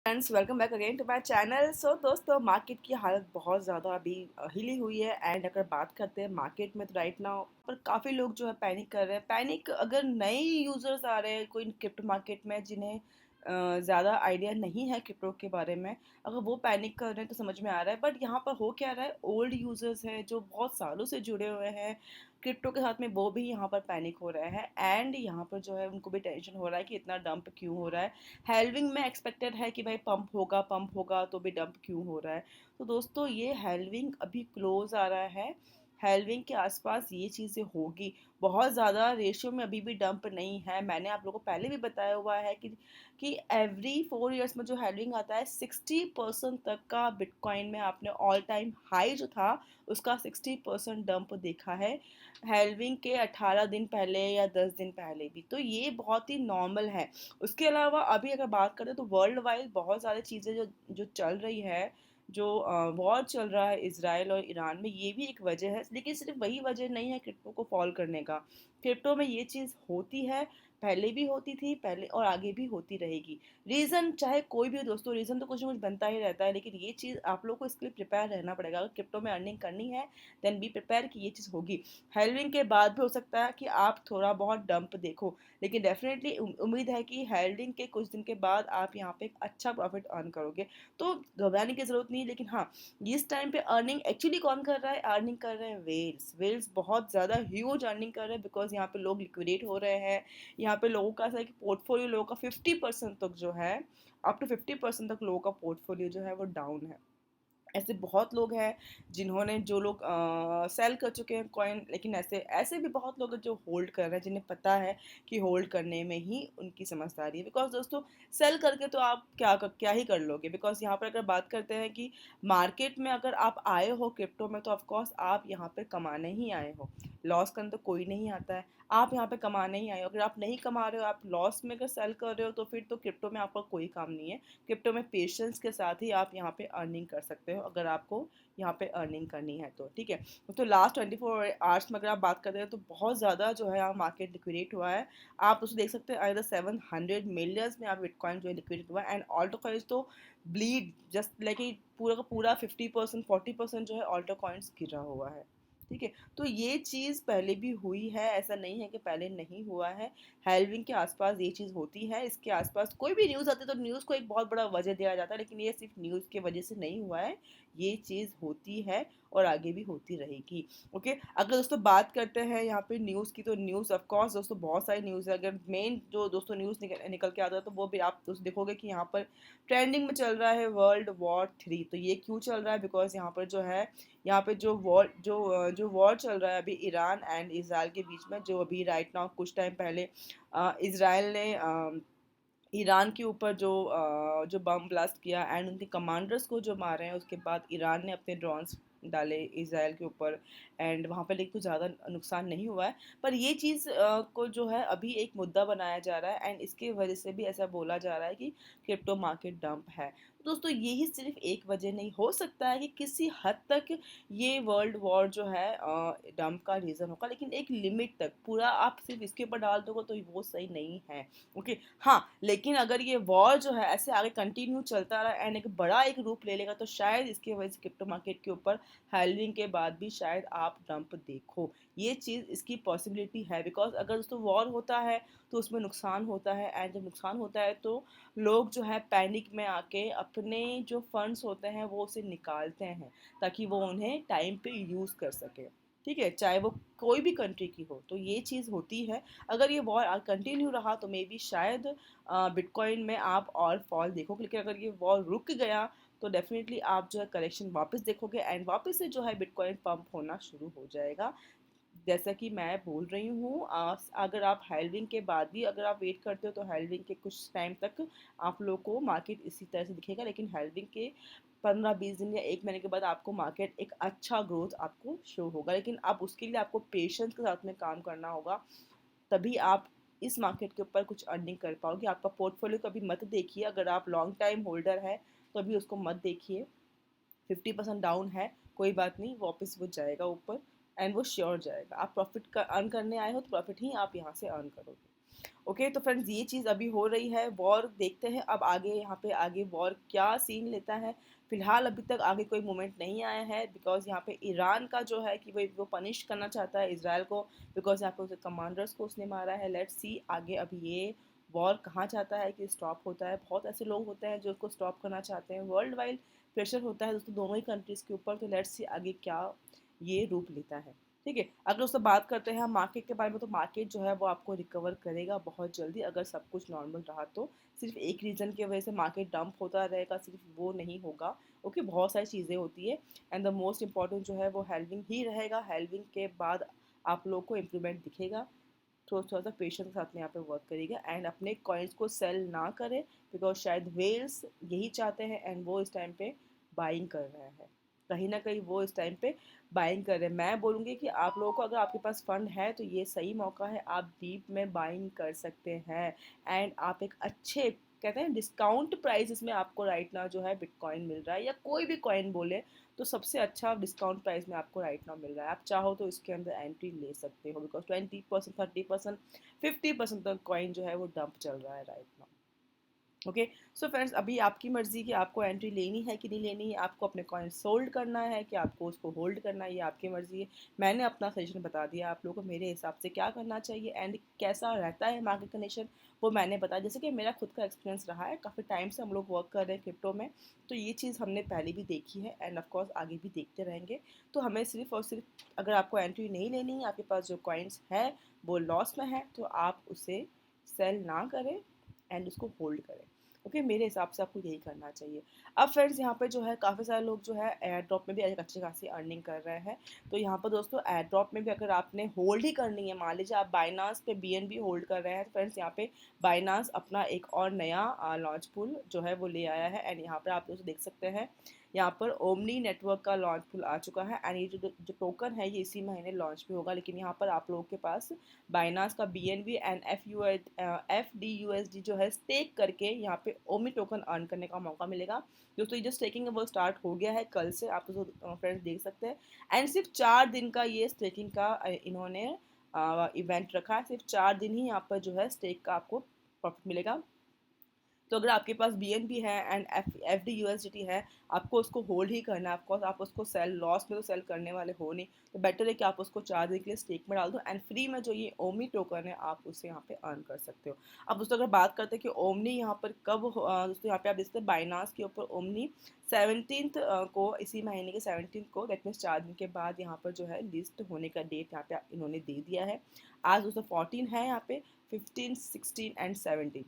Friends, welcome back again to my channel. So दोस्तों, market की हालत बहुत ज़्यादा अभी हिली हुई है। एंड अगर बात करते हैं मार्केट में, तो राइट नाउ पर काफ़ी लोग जो है पैनिक कर रहे हैं। पैनिक अगर नए यूज़र्स आ रहे हैं कोई क्रिप्टो मार्केट में, जिन्हें ज़्यादा आइडिया नहीं है क्रिप्टो के बारे में, अगर वो पैनिक कर रहे हैं तो समझ में आ रहा है। बट यहाँ पर हो क्या रहा है, ओल्ड यूज़र्स हैं जो बहुत सालों से जुड़े हुए हैं क्रिप्टो के साथ में, वो भी यहाँ पर पैनिक हो रहे हैं। एंड यहाँ पर जो है उनको भी टेंशन हो रहा है कि इतना डंप क्यों हो रहा है। हेल्विंग में एक्सपेक्टेड है कि भाई पंप होगा तो भी डंप क्यों हो रहा है। तो दोस्तों, ये हेल्विंग अभी क्लोज आ रहा है। हेल्विंग के आसपास ये चीज़ें होगी। बहुत ज़्यादा रेशियो में अभी भी डंप नहीं है। मैंने आप लोगों को पहले भी बताया हुआ है कि एवरी 4 ईयर्स में जो हेल्विंग आता है, 60% तक का बिटकॉइन में आपने ऑल टाइम हाई जो था उसका 60% डंप देखा है हेल्विंग के 18 दिन पहले या 10 दिन पहले भी। तो ये बहुत ही नॉर्मल है। उसके अलावा अभी अगर बात करें तो वर्ल्ड वाइड बहुत सारी चीज़ें जो जो चल रही है, जो वॉर चल रहा है इसराइल और ईरान में, ये भी एक वजह है। लेकिन सिर्फ वही वजह नहीं है क्रिप्टो को फॉल करने का। क्रिप्टो में ये चीज़ होती है, पहले भी होती थी, पहले और आगे भी होती रहेगी। रीज़न चाहे कोई भी हो दोस्तों, रीज़न तो कुछ ना कुछ बनता ही रहता है। लेकिन ये चीज़ आप लोग को इसके लिए प्रिपेयर रहना पड़ेगा। अगर क्रिप्टो में अर्निंग करनी है, देन बी प्रिपेयर कि ये चीज़ होगी। हेल्विंग के बाद भी हो सकता है कि आप थोड़ा बहुत डंप देखो, लेकिन डेफिनेटली उम्मीद है कि हेल्डिंग के कुछ दिन के बाद आप यहाँ पे एक अच्छा प्रॉफिट अर्न करोगे। तो घबराने की ज़रूरत नहीं है। लेकिन हाँ, इस टाइम पे अर्निंग एक्चुअली कौन कर रहा है? अर्निंग कर रहे हैं वेल्स। वेल्स बहुत ज़्यादा ह्यूज अर्निंग कर रहे हैं, बिकॉज यहाँ पे लोग लिक्विडेट हो रहे हैं। यहाँ पे लोगों का ऐसा है कि पोर्टफोलियो लोगों का 50% तक जो है, अप टू 50% तक लोगों का पोर्टफोलियो जो है वो डाउन है। ऐसे बहुत लोग हैं जिन्होंने, जो लोग सेल कर चुके हैं कॉइन, लेकिन ऐसे ऐसे भी बहुत लोग हैं जो होल्ड कर रहे हैं, जिन्हें पता है कि होल्ड करने में ही उनकी समझदारी है। बिकॉज दोस्तों, सेल करके तो आप क्या ही कर लोगे। बिकॉज यहाँ पर अगर बात करते हैं कि मार्केट में अगर आप आए हो क्रिप्टो में, तो ऑफकोर्स आप यहाँ पर कमाने ही आए हो। लॉस करने तो कोई नहीं आता है। आप यहाँ पे कमाने ही आए हो। अगर आप नहीं कमा रहे हो, आप लॉस में अगर सेल कर रहे हो, तो फिर तो क्रिप्टो में आपका कोई काम नहीं है। क्रिप्टो में पेशेंस के साथ ही आप यहाँ पे अर्निंग कर सकते हो, अगर आपको यहाँ पे अर्निंग करनी है तो। ठीक है। तो लास्ट 24 आवर्स में अगर आप बात करते हैं, तो बहुत ज़्यादा जो है यहाँ मार्केट लिक्विडेट हुआ है। आप उसे देख सकते हैं, अगर 700 मिलियंस में आप बिटकॉइन जो है लिक्विडेट हुआ है। एंड ऑल्टो कॉइन्स तो ब्लीड जस्ट लाइक पूरा का पूरा 50% 40% जो है ऑल्टो कॉइन्स गिरा हुआ है। ठीक है। तो ये चीज़ पहले भी हुई है, ऐसा नहीं है कि पहले नहीं हुआ है। हेल्विंग के आसपास ये चीज़ होती है। इसके आसपास कोई भी न्यूज़ आती है तो न्यूज़ को एक बहुत बड़ा वजह दिया जाता है, लेकिन ये सिर्फ न्यूज़ की वजह से नहीं हुआ है। ये चीज़ होती है और आगे भी होती रहेगी। ओके। अगर दोस्तों बात करते हैं यहाँ पे न्यूज़ की, तो न्यूज़ ऑफ कोर्स दोस्तों बहुत सारी न्यूज़ है। अगर मेन जो दोस्तों न्यूज़ निकल के आता है, तो वो भी आप दोस्तों देखोगे कि यहाँ पर ट्रेंडिंग में चल रहा है वर्ल्ड वॉर 3। तो ये क्यों चल रहा है? बिकॉज यहाँ पर जो है, यहाँ पे जो वॉर चल रहा है अभी ईरान एंड इसराइल के बीच में, जो अभी राइट नाउ कुछ टाइम पहले इसराइल ने ईरान के ऊपर जो बम ब्लास्ट किया एंड उनके कमांडर्स को जो मारे हैं, उसके बाद ईरान ने अपने ड्रोन्स डाले इसराइल के ऊपर। एंड वहाँ पे लेकिन कुछ ज़्यादा नुकसान नहीं हुआ है। पर ये चीज़ को जो है अभी एक मुद्दा बनाया जा रहा है, एंड इसके वजह से भी ऐसा बोला जा रहा है कि क्रिप्टो मार्केट डंप है। तो दोस्तों, यही सिर्फ एक वजह नहीं हो सकता है कि किसी हद तक ये वर्ल्ड वॉर जो है डंप का रीज़न होगा, लेकिन एक लिमिट तक। पूरा आप सिर्फ इसके ऊपर डाल दोगे तो वो सही नहीं है। ओके। हाँ, लेकिन अगर ये वॉर जो है ऐसे आगे कंटिन्यू चलता रहा एंड एक बड़ा एक रूप ले लेगा, तो शायद इसकी वजह से क्रिप्टो मार्केट के ऊपर हेल्विंग के बाद भी शायद आप डंप देखो। ये चीज़, इसकी पॉसिबिलिटी है। बिकॉज अगर दोस्तों वॉर होता है तो उसमें नुकसान होता है। एंड जब नुकसान होता है तो लोग जो है पैनिक में आके अपने जो फंड्स होते हैं वो उसे निकालते हैं, ताकि वो उन्हें टाइम पे यूज़ कर सके। ठीक है। चाहे वो कोई भी कंट्री की हो, तो ये चीज़ होती है। अगर ये वॉर कंटिन्यू रहा तो मे बी शायद बिटकॉइन में आप और फॉल देखोगे। लेकिन अगर ये वॉर रुक गया, तो डेफिनेटली आप जो है करेक्शन वापस देखोगे, एंड वापस से जो है बिटकॉइन पंप होना शुरू हो जाएगा। जैसा कि मैं बोल रही हूँ, अगर आप हेल्विंग के बाद भी अगर आप वेट करते हो, तो हेल्विंग के कुछ टाइम तक आप लोग को मार्केट इसी तरह से दिखेगा। लेकिन हेल्विंग के 15-20 दिन या 1 महीने के बाद आपको मार्केट एक अच्छा ग्रोथ आपको शो होगा। लेकिन आप उसके लिए आपको पेशेंस के साथ में काम करना होगा, तभी आप इस मार्केट के ऊपर कुछ अर्निंग कर पाओगे। आपका पोर्टफोलियो कभी मत देखिए। अगर आप लॉन्ग टाइम होल्डर है तो अभी उसको मत देखिए। 50% डाउन है, कोई बात नहीं, वापस वो जाएगा ऊपर, एंड वो श्योर जाएगा। आप प्रॉफिट का अर्न करने आए हो, तो प्रॉफिट ही आप यहाँ से अर्न करोगे। ओके, तो फ्रेंड्स ये चीज़ अभी हो रही है, वॉर देखते हैं अब आगे, यहाँ पे आगे वॉर क्या सीन लेता है। फिलहाल अभी तक आगे कोई मूवमेंट नहीं आया है, बिकॉज यहाँ पे ईरान का जो है कि वो पनिश करना चाहता है इसराइल को, बिकॉज यहाँ पे उसके कमांडर्स को उसने मारा है। लेट्स सी आगे अब ये वॉर कहाँ चाहता है कि स्टॉप होता है। बहुत ऐसे लोग होते हैं जो उसको स्टॉप करना चाहते हैं, वर्ल्ड वाइड प्रेशर होता है दोस्तों दोनों ही कंट्रीज़ के ऊपर। तो लेट्स सी आगे क्या ये रूप लेता है। ठीक है, अगर उससे बात करते हैं हम मार्केट के बारे में, तो मार्केट जो है वो आपको रिकवर करेगा बहुत जल्दी अगर सब कुछ नॉर्मल रहा तो। सिर्फ एक रीज़न की वजह से मार्केट डंप होता रहेगा, सिर्फ वो नहीं होगा। ओके, बहुत सारी चीज़ें होती है, एंड द मोस्ट इंपॉर्टेंट जो है वो हेल्विंग ही रहेगा। हेल्विंग के बाद आप लोग को इम्प्रूवमेंट दिखेगा। तो थोड़ा सा पेशेंस के साथ में यहाँ पे वर्क करेगा, एंड अपने कॉइन्स को सेल ना करें, बिकॉज शायद वेल्स यही चाहते हैं, एंड वो इस टाइम पे बाइंग कर रहे हैं। कहीं ना कहीं वो इस टाइम पे बाइंग कर रहे हैं। मैं बोलूँगी कि आप लोगों को अगर आपके पास फंड है तो ये सही मौका है, आप डीप में बाइंग कर सकते हैं, एंड आप एक अच्छे कहते हैं डिस्काउंट प्राइस में आपको राइट नाउ जो है बिटकॉइन मिल रहा है, या कोई भी कॉइन बोले तो सबसे अच्छा डिस्काउंट प्राइस में आपको राइट नाउ मिल रहा है। आप चाहो तो इसके अंदर एंट्री ले सकते हो, बिकॉज 20%, 30%, 50% तक कॉइन जो है वो डंप चल रहा है right now. Okay, so friends अभी आपकी मर्जी कि आपको एंट्री लेनी है कि नहीं लेनी है, आपको अपने कॉइन सोल्ड करना है कि आपको उसको होल्ड करना है, ये आपकी मर्जी है। मैंने अपना सजेशन बता दिया आप लोगों को मेरे हिसाब से क्या करना चाहिए, एंड कैसा रहता है मार्केट कंडीशन वो मैंने बताया। जैसे कि मेरा खुद का एक्सपीरियंस रहा है, काफ़ी टाइम से हम लोग वर्क कर रहे हैं क्रिप्टो में, तो ये चीज़ हमने पहले भी देखी है, एंड ऑफकोर्स आगे भी देखते रहेंगे। तो हमें सिर्फ और सिर्फ अगर आपको एंट्री नहीं लेनी है, आपके पास जो कॉइन्स है वो लॉस में है, तो आप उसे सेल ना करें एंड उसको होल्ड करें। ओके, मेरे हिसाब से आपको यही करना चाहिए। अब फ्रेंड्स यहाँ पे जो है काफ़ी सारे लोग जो है एयर ड्रॉप में भी अच्छी खासी अर्निंग कर रहे हैं। तो यहाँ पर दोस्तों एयर ड्रॉप में भी अगर आपने होल्ड ही करनी है, मान लीजिए आप बाइनांस पे बीएनबी होल्ड कर रहे हैं, तो फ्रेंड्स यहाँ पे बाइनांस अपना एक और नया लॉन्च पुल जो है वो ले आया है, एंड यहाँ पर आप दोस्तों देख सकते हैं यहाँ पर ओमनी नेटवर्क का लॉन्च पुल आ चुका है, एंड ये जो टोकन है ये इसी महीने लॉन्च भी होगा। लेकिन यहाँ पर आप लोगों के पास बाइनांस का बीएनबी एंड FDUSD जो है स्टेक करके यहाँ पे ओमी टोकन अर्न करने का मौका मिलेगा। दोस्तों ये जो स्टेकिंग है वो स्टार्ट हो गया है कल से, आप तो फ्रेंड्स देख सकते हैं, एंड सिर्फ 4 दिन का ये स्टेकिंग का इन्होंने इवेंट रखा है। सिर्फ 4 दिन ही यहाँ पर जो है स्टेक का आपको प्रॉफिट मिलेगा। तो अगर आपके पास BNB है एंड FDUSDT है, आपको उसको होल्ड ही करना है। ऑफकोर्स आप उसको सेल लॉस में तो सेल करने वाले हो नहीं, तो बेटर है कि आप उसको 4 दिन के लिए स्टेक में डाल दो, एंड फ्री में जो ये ओमनी टोकन है आप उससे यहाँ पे अर्न कर सकते हो। अब दोस्तों अगर बात करते हैं कि ओमनी यहाँ पर कब दोस्तों यहाँ पे आप देखते हैं बाइनांस के ऊपर ओमनी 17 को, इसी महीने के 17 को, दैट मीन्स 4 दिन के बाद यहाँ पर जो है लिस्ट होने का डेट यहाँ पे इन्होंने दे दिया है। आज दोस्तों 14 है, यहाँ पे 15, 16 एंड 17।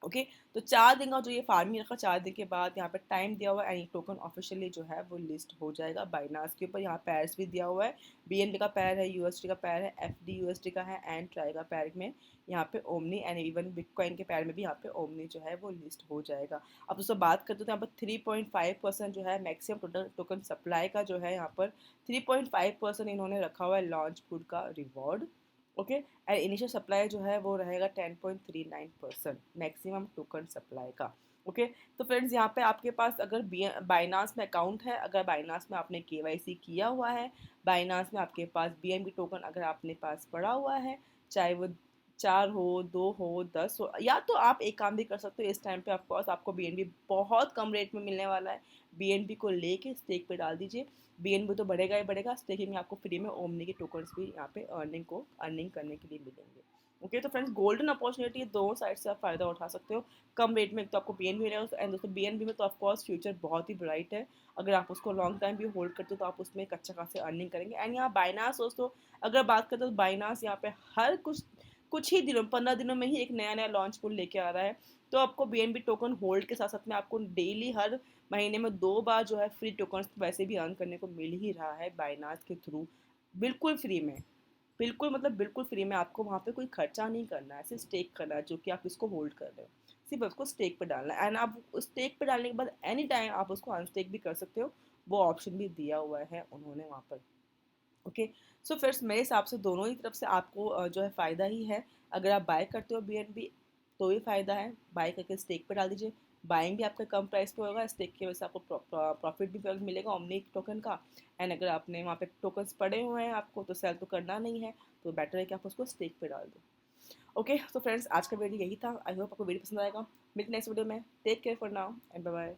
ओके, तो 4 दिन का जो ये फार्मिंग रखा, 4 दिन के बाद यहाँ पे टाइम दिया हुआ है, एंड टोकन ऑफिशियली जो है वो लिस्ट हो जाएगा बाइनांस के ऊपर। यहाँ पैर्स भी दिया हुआ है, BNB का पैर है, USD का पैर है, FDUSD का है, एंड ट्राई का पैर में यहाँ पे ओमनी, एंड इवन बिटकॉइन के पैर में भी यहाँ पे ओमनी जो है वो लिस्ट हो जाएगा। अब उससे बात करते तो यहाँ पर 3.5% जो है मैक्सिमम टोटल टोकन सप्लाई का जो है, यहाँ पर 3.5% इन्होंने रखा हुआ है लॉन्च फूड का reward. Okay, and initial supply जो है वो रहेगा 10.39% मैक्सिमम टोकन सप्लाई का। ओके, तो फ्रेंड्स यहाँ पे आपके पास अगर बाइनांस में अकाउंट है, अगर बाइनांस में आपने KYC किया हुआ है, बाइनांस में आपके पास BNB टोकन अगर आपने पास पड़ा हुआ है, चाहे वो 4 हो, 2 हो, 10 हो, या तो आप एक काम भी कर सकते हो, इस टाइम पे ऑफकोर्स आपको BNB बहुत कम रेट में मिलने वाला है। BNB को लेके स्टेक पे डाल दीजिए, BNB तो बढ़ेगा ही बढ़ेगा, स्टेकिंग में आपको फ्री में ओमनी के टोकन्स भी यहाँ पे अर्निंग करने के लिए मिलेंगे। ओके, तो फ्रेंड्स गोल्डन अपॉर्चुनिटी दोनों साइड से आप फायदा उठा सकते हो। कम रेट में एक तो आपको BNB मिलेगा, एंड दोस्तों BNB में तो ऑफकोर्स फ्यूचर बहुत ही ब्राइट है। अगर आप उसको लॉन्ग टाइम भी होल्ड करते हो तो आप उसमें एक अच्छा खासे अर्निंग करेंगे। एंड यहाँ बाइनांस दोस्तों अगर बात करें तो बाइनांस यहाँ पे हर कुछ ही दिनों 15 दिनों में ही एक नया नया लॉन्च पुल लेके आ रहा है। तो आपको BNB टोकन होल्ड के साथ साथ में आपको डेली हर महीने में 2 बार जो है फ्री टोकन्स वैसे भी अर्न करने को मिल ही रहा है बाइनांस के थ्रू, बिल्कुल फ्री में। बिल्कुल मतलब बिल्कुल फ्री में, आपको वहाँ पे कोई खर्चा नहीं करना है, सिर्फ स्टेक करना है जो कि आप इसको होल्ड कर रहे हो, सिर्फ उसको स्टेक पे डालना है, एंड आप उस स्टेक पे डालने के बाद एनी टाइम आप उसको अनस्टेक भी कर सकते हो, वो ऑप्शन भी दिया हुआ है उन्होंने वहाँ पर। ओके, सो फ्रेंड्स मेरे हिसाब से दोनों ही तरफ से आपको जो है फ़ायदा ही है। अगर आप बाय करते हो BNB तो भी फ़ायदा है, बाय करके स्टेक पे डाल दीजिए, बाइंग भी आपका कम प्राइस पे होगा, स्टेक की वजह से आपको प्रॉफिट भी मिलेगा ओमनी टोकन का। एंड अगर आपने वहाँ पे टोकन्स पड़े हुए हैं आपको तो सेल तो करना नहीं है, तो बेटर है कि आप उसको स्टेक पे डाल दो। ओके, तो फ्रेंड्स आज का वीडियो यही था। आई होप आपको वीडियो पसंद आएगा। मिलते नेक्स्ट वीडियो में। Take care for now and bye bye.